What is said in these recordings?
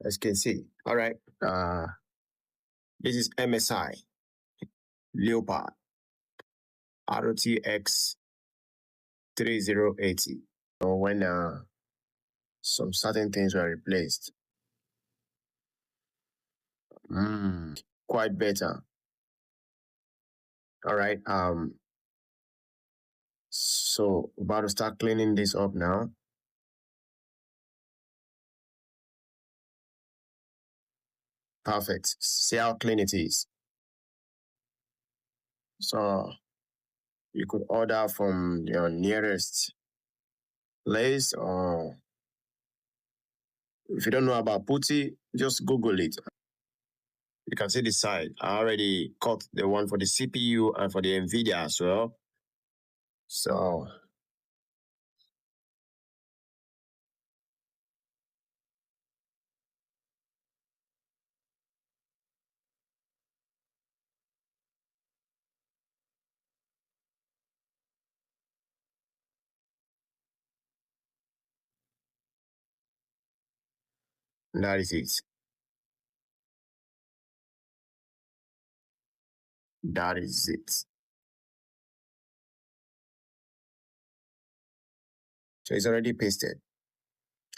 as you can see. All right. This is MSI Leopard RTX 3080. So when some certain things were replaced, quite better. All right. So about to start cleaning this up now. Perfect. See how clean it is. So you could order from your nearest place, or if you don't know about putty, just Google it. You can see the side. I already cut the one for the CPU and for the NVIDIA as well. So that is it. That is it. So it's already pasted.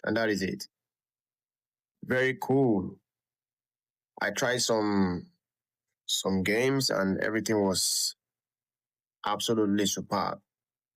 And that is it. Very cool. I tried some games and everything was absolutely superb.